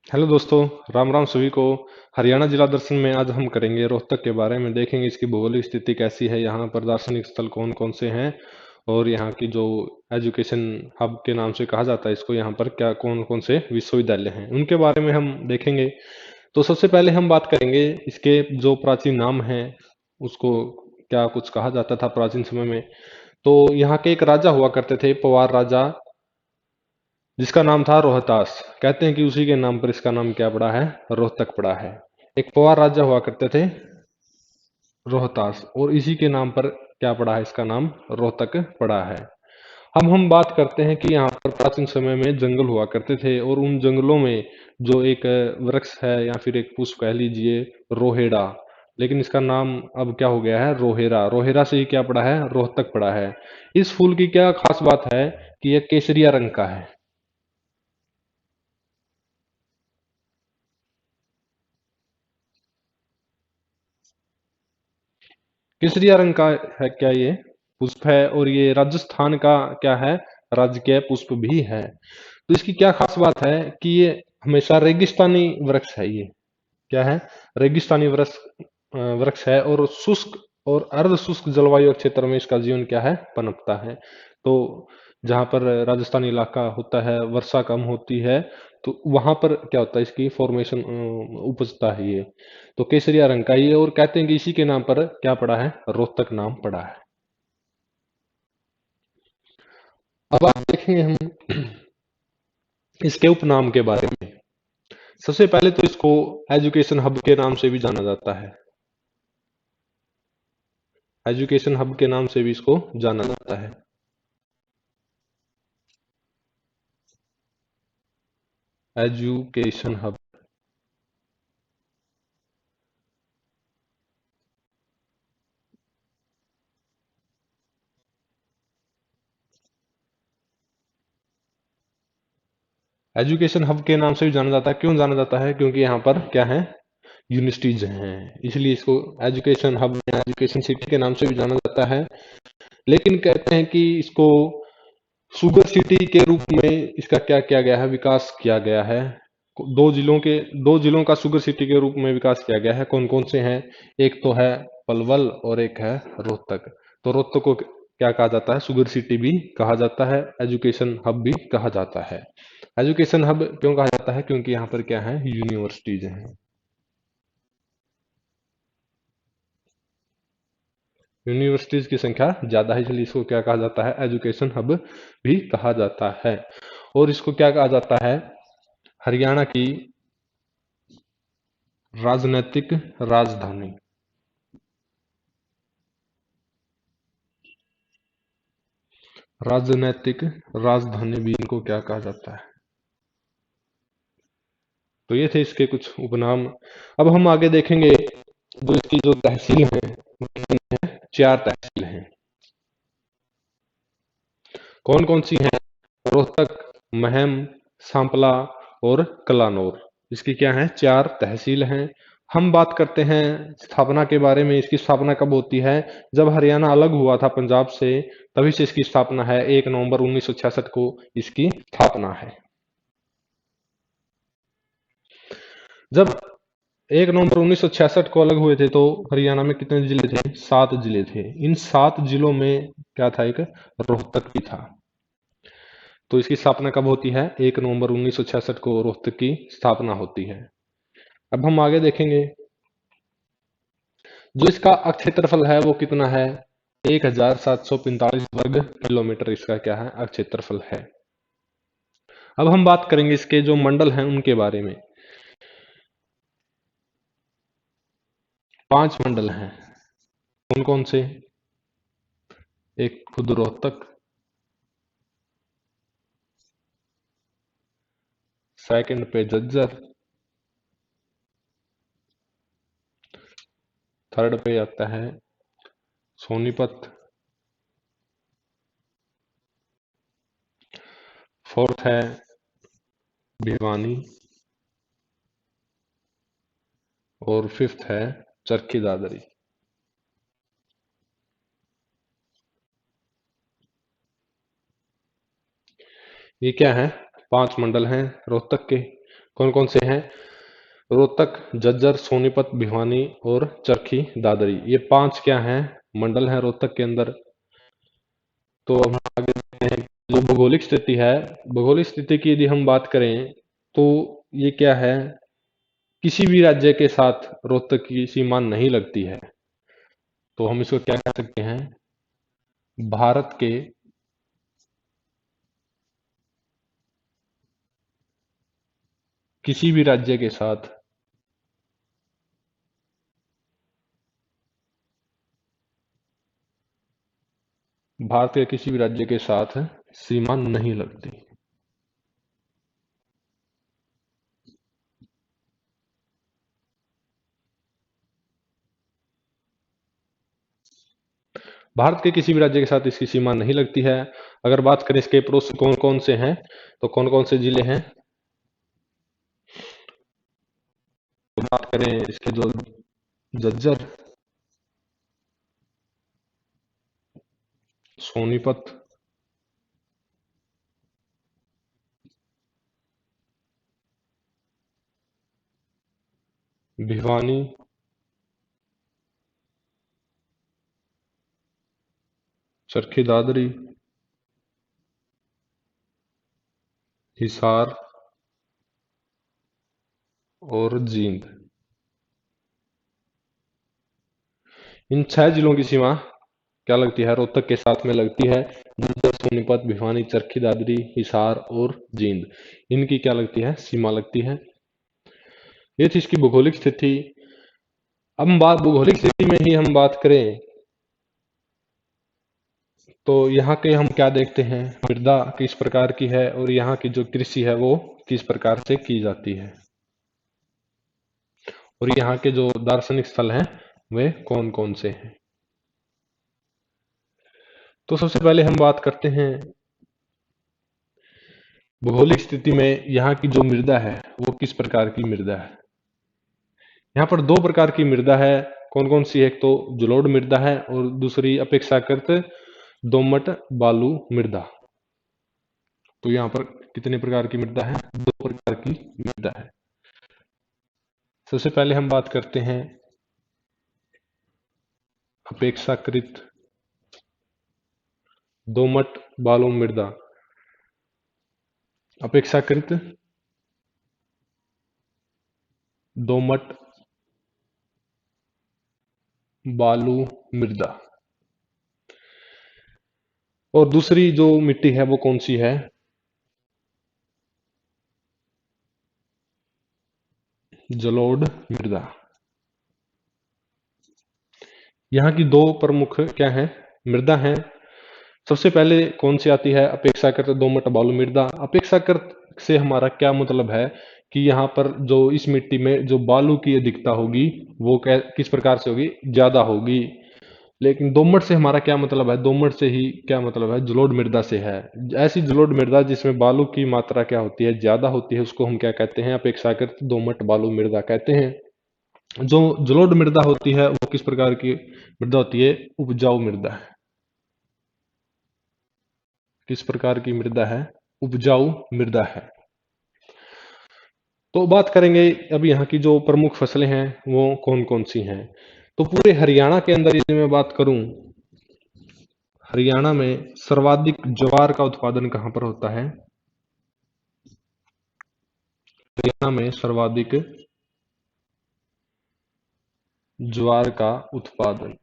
Hello दोस्तों, राम राम सभी को। हरियाणा जिला दर्शन में आज हम करेंगे रोहतक के बारे में, देखेंगे इसकी भौगोलिक स्थिति कैसी है, यहाँ पर दार्शनिक स्थल कौन कौन से हैं और यहाँ की जो एजुकेशन हब के नाम से कहा जाता है इसको, यहाँ पर क्या कौन कौन से विश्वविद्यालय हैं उनके बारे में हम देखेंगे। तो सबसे पहले हम बात करेंगे इसके जो प्राचीन नाम हैं, उसको क्या कुछ कहा जाता था प्राचीन समय में। तो यहाँ के एक राजा हुआ करते थे, पवार राजा, जिसका नाम था रोहतास। कहते हैं कि उसी के नाम पर इसका नाम क्या पड़ा है, रोहतक पड़ा है। एक पवार राजा हुआ करते थे, रोहतास, और इसी के नाम पर क्या पड़ा है, इसका नाम रोहतक पड़ा है। हम बात करते हैं कि यहाँ पर प्राचीन समय में जंगल हुआ करते थे और उन जंगलों में जो एक वृक्ष है या फिर एक पुष्प कह लीजिए, रोहेड़ा, लेकिन इसका नाम अब क्या हो गया है, रोहेरा। रोहेरा से ही क्या पड़ा है, रोहतक पड़ा है। इस फूल की क्या खास बात है कि यह केसरिया रंग का है। केसरिया रंग का है क्या ये पुष्प है, और ये राजस्थान का क्या है, राजकीय पुष्प भी है। तो इसकी क्या खास बात है कि ये हमेशा रेगिस्तानी वृक्ष है। ये क्या है, रेगिस्तानी वृक्ष है, और शुष्क और अर्ध शुष्क जलवायु क्षेत्र में इसका जीवन क्या है, पनपता है। तो जहाँ पर राजस्थानी इलाका होता है, वर्षा कम होती है, तो वहां पर क्या होता है, इसकी फॉर्मेशन उपजता है ये। तो केसरिया रंग का ये, और कहते हैं कि इसी के नाम पर क्या पड़ा है, रोहतक नाम पड़ा है। अब आप देखेंगे हम इसके उपनाम के बारे में। सबसे पहले तो इसको एजुकेशन हब के नाम से भी जाना जाता है। एजुकेशन हब के नाम से भी इसको जाना जाता है। Education hub. एजुकेशन हब के नाम से भी जाना जाता है। क्यों जाना जाता है, क्योंकि यहाँ पर क्या है, यूनिवर्सिटीज हैं, इसलिए इसको एजुकेशन हब या एजुकेशन सिटी के नाम से भी जाना जाता है। लेकिन कहते हैं कि इसको शुगर सिटी के रूप में इसका क्या किया गया है, विकास किया गया है। दो जिलों का शुगर सिटी के रूप में विकास किया गया है। कौन कौन से हैं, एक तो है पलवल और एक है रोहतक। तो रोहतक को क्या कहा जाता है, शुगर सिटी भी कहा जाता है, एजुकेशन हब भी कहा जाता है। एजुकेशन हब क्यों कहा जाता है, क्योंकि यहाँ पर क्या है, यूनिवर्सिटीज हैं। यूनिवर्सिटीज की संख्या ज्यादा है, इसलिए इसको क्या कहा जाता है, एजुकेशन हब भी कहा जाता है। और इसको क्या कहा जाता है, हरियाणा की राजनैतिक राजधानी। राजनैतिक राजधानी भी इनको क्या कहा जाता है। तो ये थे इसके कुछ उपनाम। अब हम आगे देखेंगे, जो इसकी जो तहसील है, चार तहसील हैं। कौन कौन सी हैं, रोहतक, महम, सांपला और कलानौर। इसकी क्या है, चार तहसील हैं। हम बात करते हैं स्थापना के बारे में। इसकी स्थापना कब होती है, जब हरियाणा अलग हुआ था पंजाब से, तभी से इसकी स्थापना है। 1 नवंबर 1966 को इसकी स्थापना है। जब 1 नवंबर 1966 को अलग हुए थे, तो हरियाणा में कितने जिले थे, 7 जिले थे। इन 7 जिलों में क्या था, एक रोहतक भी था। तो इसकी स्थापना कब होती है, 1 नवंबर 1966 को रोहतक की स्थापना होती है। अब हम आगे देखेंगे, जो इसका क्षेत्रफल है वो कितना है, 1745 वर्ग किलोमीटर इसका क्या है, क्षेत्रफल है। अब हम बात करेंगे इसके जो मंडल हैं उनके बारे में। 5 मंडल हैं। कौन कौन से, एक खुद रोहतक, सेकंड पे झज्जर, थर्ड पे आता है सोनीपत, फोर्थ है भिवानी, और फिफ्थ है चरखी दादरी। ये क्या है, 5 मंडल हैं रोहतक के। कौन कौन से हैं? रोहतक, झज्जर, सोनीपत, भिवानी और चरखी दादरी, ये 5 क्या हैं? मंडल हैं रोहतक के अंदर। तो अब हम आगे देखते हैं जो भौगोलिक स्थिति है। भौगोलिक स्थिति की यदि हम बात करें तो ये क्या है? किसी भी राज्य के साथ रोहतक की सीमा नहीं लगती है। तो हम इसको क्या कह सकते हैं? भारत के किसी भी राज्य के साथ भारत के किसी भी राज्य के साथ सीमा नहीं लगती। भारत के किसी भी राज्य के साथ इसकी सीमा नहीं लगती है। अगर बात करें इसके पड़ोसी कौन कौन से हैं, तो कौन कौन से जिले हैं? तो बात करें इसके जो झज्जर, सोनीपत, भिवानी, चरखी दादरी, हिसार और जींद, इन 6 जिलों की सीमा क्या लगती है? रोहतक के साथ में लगती है। झज्जर, सोनीपत, भिवानी, चरखी दादरी, हिसार और जींद, इनकी क्या लगती है? सीमा लगती है। ये थी इसकी भौगोलिक स्थिति। अब हम बात भौगोलिक स्थिति में ही हम बात करें तो यहाँ के हम क्या देखते हैं? मृदा किस प्रकार की है और यहाँ की जो कृषि है वो किस प्रकार से की जाती है, और यहाँ के जो दार्शनिक स्थल हैं वे कौन कौन से हैं। तो सबसे पहले हम बात करते हैं भौगोलिक स्थिति में यहाँ की जो मृदा है वो किस प्रकार की मृदा है। यहाँ पर 2 प्रकार की मृदा है। कौन कौन सी? एक तो जलोढ़ मृदा है और दूसरी अपेक्षाकृत दोमट बालू मृदा। तो यहाँ पर कितने प्रकार की मृदा है? 2 प्रकार की मृदा है। सबसे पहले हम बात करते हैं अपेक्षाकृत दोमट बालू मृदा। अपेक्षाकृत दोमट बालू मृदा। और दूसरी जो मिट्टी है वो कौन सी है? जलोढ़ मृदा। यहाँ की 2 प्रमुख क्या है? मृदा है। सबसे पहले कौन सी आती है? अपेक्षाकृत दोमट बालू मृदा। अपेक्षाकृत से हमारा क्या मतलब है कि यहाँ पर जो इस मिट्टी में जो बालू की अधिकता होगी वो किस प्रकार से होगी? ज्यादा होगी। लेकिन दोमट से हमारा क्या मतलब है? दोमट से ही क्या मतलब है? जलोढ़ मृदा से है। ऐसी जलोढ़ मृदा जिसमें बालू की मात्रा क्या होती है? ज्यादा होती है, उसको हम क्या कहते हैं? अपेक्षाकृत दोमट बालू मृदा कहते हैं। जो जलोढ़ मृदा होती है वो किस प्रकार की मृदा होती है? उपजाऊ मृदा है। किस प्रकार की मृदा है? उपजाऊ मृदा है। तो बात करेंगे अब यहाँ की जो प्रमुख फसलें हैं वो कौन कौन सी हैं। तो पूरे हरियाणा के अंदर यदि मैं बात करूं, हरियाणा में सर्वाधिक ज्वार का उत्पादन कहां पर होता है? हरियाणा में सर्वाधिक ज्वार का उत्पादन,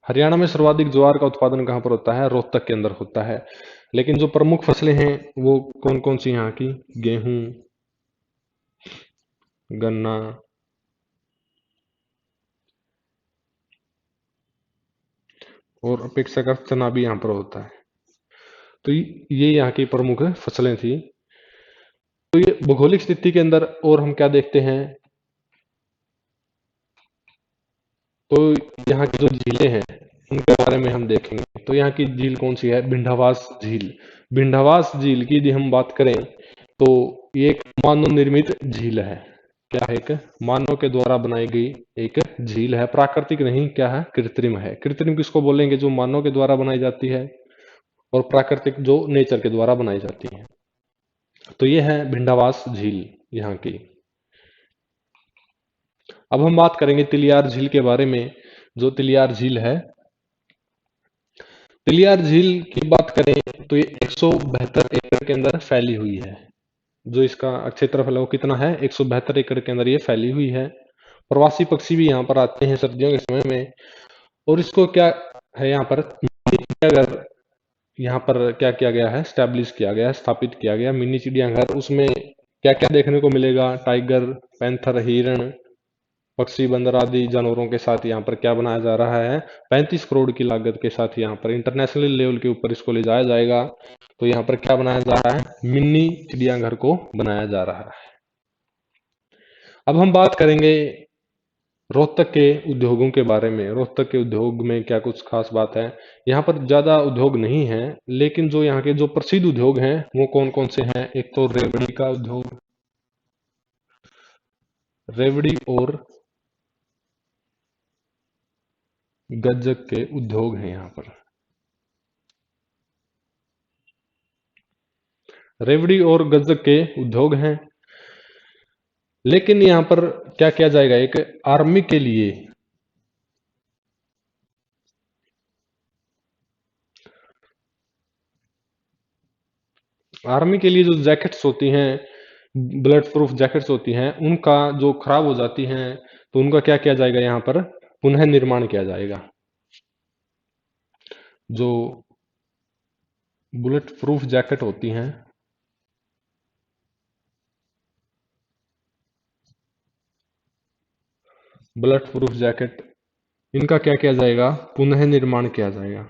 हरियाणा में सर्वाधिक ज्वार का उत्पादन कहां पर होता है? रोहतक के अंदर होता है। लेकिन जो प्रमुख फसलें हैं वो कौन कौन सी यहाँ की? गेहूं, गन्ना, और अपेक्षाकृत चना भी यहाँ पर होता है। तो ये यहाँ की प्रमुख फसलें थी। तो ये भौगोलिक स्थिति के अंदर और हम क्या देखते हैं? तो यहाँ की जो झीलें हैं उनके बारे में हम देखेंगे। तो यहाँ की झील कौन सी है? भिंडावास झील। भिंडावास झील की यदि हम बात करें तो ये एक मानव निर्मित झील है। क्या है? एक मानव के द्वारा बनाई गई एक झील है। प्राकृतिक नहीं, क्या है? कृत्रिम है। कृत्रिम किसको बोलेंगे? जो मानव के द्वारा बनाई जाती है, और प्राकृतिक जो नेचर के द्वारा बनाई जाती है। तो ये है भिंडावास झील यहाँ की। अब हम बात करेंगे तिलियार झील के बारे में। जो तिलियार झील है, तिलियार झील की बात करें तो ये 172 एकड़ के अंदर फैली हुई है। जो इसका क्षेत्रफल है वो कितना है, 172 एकड़ के अंदर ये फैली हुई है। प्रवासी पक्षी भी यहाँ पर आते हैं सर्दियों के समय में। और इसको क्या है, यहाँ पर अगर यहाँ पर क्या किया गया है, स्टैब्लिश किया गया है, स्थापित किया गया मिनी चिड़ियाघर। उसमें क्या क्या देखने को मिलेगा, टाइगर, पैंथर, हिरण, पक्षी, बंदर आदि जानवरों के साथ यहाँ पर क्या बनाया जा रहा है, 35 करोड़ की लागत के साथ यहाँ पर इंटरनेशनल लेवल के ऊपर इसको ले जाया जाएगा। तो यहाँ पर क्या बनाया जा रहा है, मिनी चिड़ियाघर को बनाया जा रहा है। अब हम बात करेंगे रोहतक के उद्योगों के बारे में। रोहतक के उद्योग में क्या कुछ खास बात है। यहाँ पर ज्यादा उद्योग नहीं है, लेकिन जो यहाँ के जो प्रसिद्ध उद्योग हैं वो कौन कौन से हैं। एक तो रेवड़ी का उद्योग, रेवड़ी और गज्जक के उद्योग हैं यहाँ पर। रेवड़ी और गज्जक के उद्योग हैं। लेकिन यहाँ पर क्या किया जाएगा, एक आर्मी के लिए जो जैकेट्स होती हैं, बुलेट प्रूफ जैकेट्स होती हैं, उनका जो खराब हो जाती हैं तो उनका क्या किया जाएगा, यहाँ पर पुनः निर्माण किया जाएगा। जो बुलेट प्रूफ जैकेट होती हैं, बुलेट प्रूफ जैकेट, इनका क्या किया जाएगा, पुनः निर्माण किया जाएगा।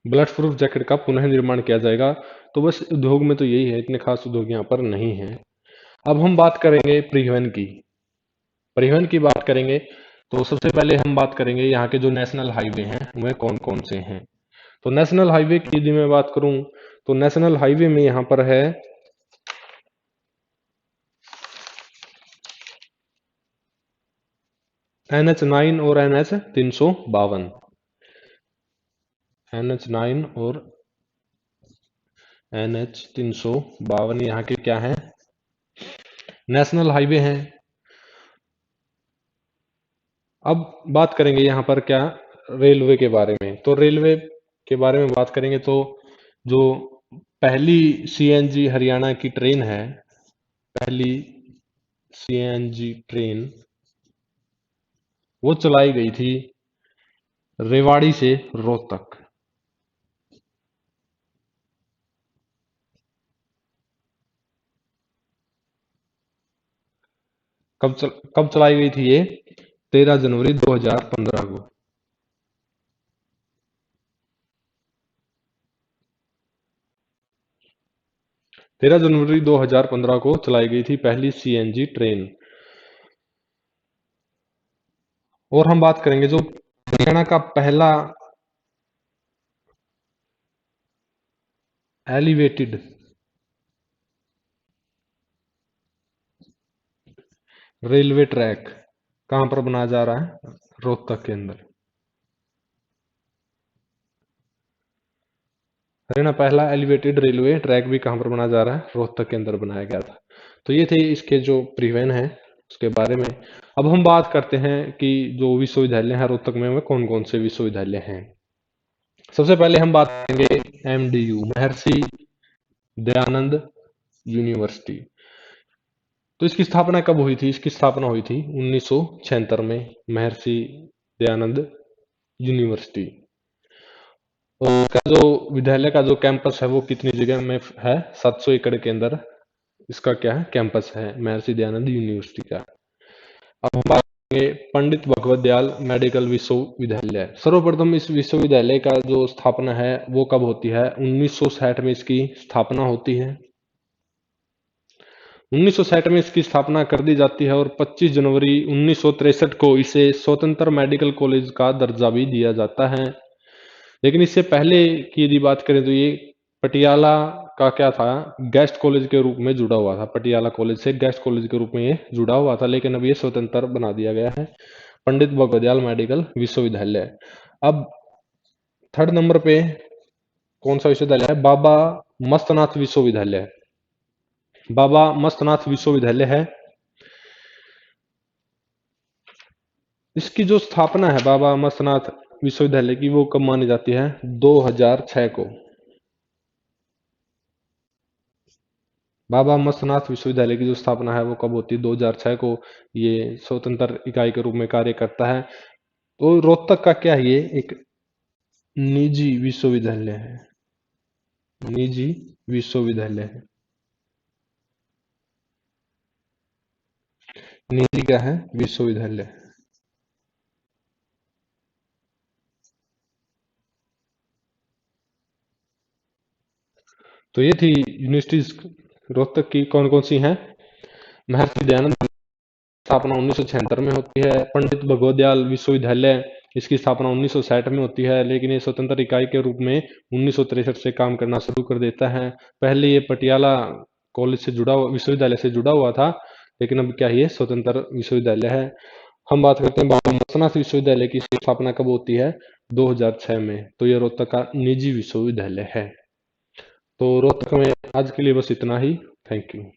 बुलेट प्रूफ जैकेट का पुनः निर्माण किया जाएगा। तो बस उद्योग में तो यही है, इतने खास उद्योग यहाँ पर नहीं है। अब हम बात करेंगे परिवहन की। परिवहन की बात करेंगे तो सबसे पहले हम बात करेंगे यहाँ के जो नेशनल हाईवे हैं वह कौन कौन से हैं। तो नेशनल हाईवे की यदि मैं बात करूं तो नेशनल हाईवे में यहाँ पर है NH9 और NH352। NH9 और NH352 यहाँ के क्या है, नेशनल हाईवे हैं। अब बात करेंगे यहाँ पर क्या, रेलवे के बारे में। तो रेलवे के बारे में बात करेंगे तो जो पहली CNG हरियाणा की ट्रेन है, पहली CNG ट्रेन वो चलाई गई थी रेवाड़ी से रोहतक। कब चलाई गई थी ये, 13 जनवरी 2015 को। 13 जनवरी 2015 को चलाई गई थी पहली CNG ट्रेन। और हम बात करेंगे जो हरियाणा का पहला एलिवेटेड रेलवे ट्रैक कहां पर बनाया जा रहा है, रोहतक के अंदर। हरियाणा पहला एलिवेटेड रेलवे ट्रैक भी कहां पर बनाया जा रहा है, रोहतक के अंदर बनाया गया था। तो ये थे इसके जो परिवहन है उसके बारे में। अब हम बात करते हैं कि जो विश्वविद्यालय है रोहतक में वे कौन कौन से विश्वविद्यालय हैं। सबसे पहले हम बात करेंगे MDU, महर्षि दयानंद यूनिवर्सिटी। तो इसकी स्थापना कब हुई थी, इसकी स्थापना हुई थी 1976 में, महर्षि दयानंद यूनिवर्सिटी। और इसका जो विद्यालय का जो कैंपस है वो कितनी जगह में है, 700 एकड़ के अंदर इसका क्या है, कैंपस है महर्षि दयानंद यूनिवर्सिटी का। अब हम बात करेंगे पंडित भगवत दयाल मेडिकल विश्वविद्यालय। सर्वप्रथम इस विश्वविद्यालय का जो स्थापना है वो कब होती है, 1960 में इसकी स्थापना होती है। 1960 में इसकी स्थापना कर दी जाती है और 25 जनवरी 1963 को इसे स्वतंत्र मेडिकल कॉलेज का दर्जा भी दिया जाता है। लेकिन इससे पहले की यदि बात करें तो ये पटियाला का क्या था, गेस्ट कॉलेज के रूप में जुड़ा हुआ था। पटियाला कॉलेज से गेस्ट कॉलेज के रूप में ये जुड़ा हुआ था, लेकिन अब ये स्वतंत्र बना दिया गया है, पंडित भगवत दयाल मेडिकल विश्वविद्यालय। अब थर्ड नंबर पे कौन सा विश्वविद्यालय है? बाबा मस्तनाथ विश्वविद्यालय। बाबा मस्तनाथ विश्वविद्यालय है। इसकी जो स्थापना है बाबा मस्तनाथ विश्वविद्यालय की, वो कब मानी जाती है? 2006 को। बाबा मस्तनाथ विश्वविद्यालय की जो स्थापना है वो कब होती है? 2006 को। ये स्वतंत्र इकाई के रूप में कार्य करता है। तो रोहतक का क्या है? ये एक निजी विश्वविद्यालय है। निजी विश्वविद्यालय है। निजी क्या है? विश्वविद्यालय। तो ये थी यूनिवर्सिटीज रोहतक की कौन कौन सी हैं। महर्षि दयानंद स्थापना 1976 में होती है। पंडित भगवत दयाल विश्वविद्यालय, इसकी स्थापना 1960 में होती है, लेकिन ये स्वतंत्र इकाई के रूप में 1963 से काम करना शुरू कर देता है। पहले ये पटियाला कॉलेज से जुड़ा हुआ, विश्वविद्यालय से जुड़ा हुआ था, लेकिन अब क्या ये स्वतंत्र विश्वविद्यालय है। हम बात करते हैं बाबा मस्तनाथ विश्वविद्यालय की स्थापना कब होती है? 2006 में। तो ये रोहतक का निजी विश्वविद्यालय है। तो रोहतक में आज के लिए बस इतना ही। Thank you.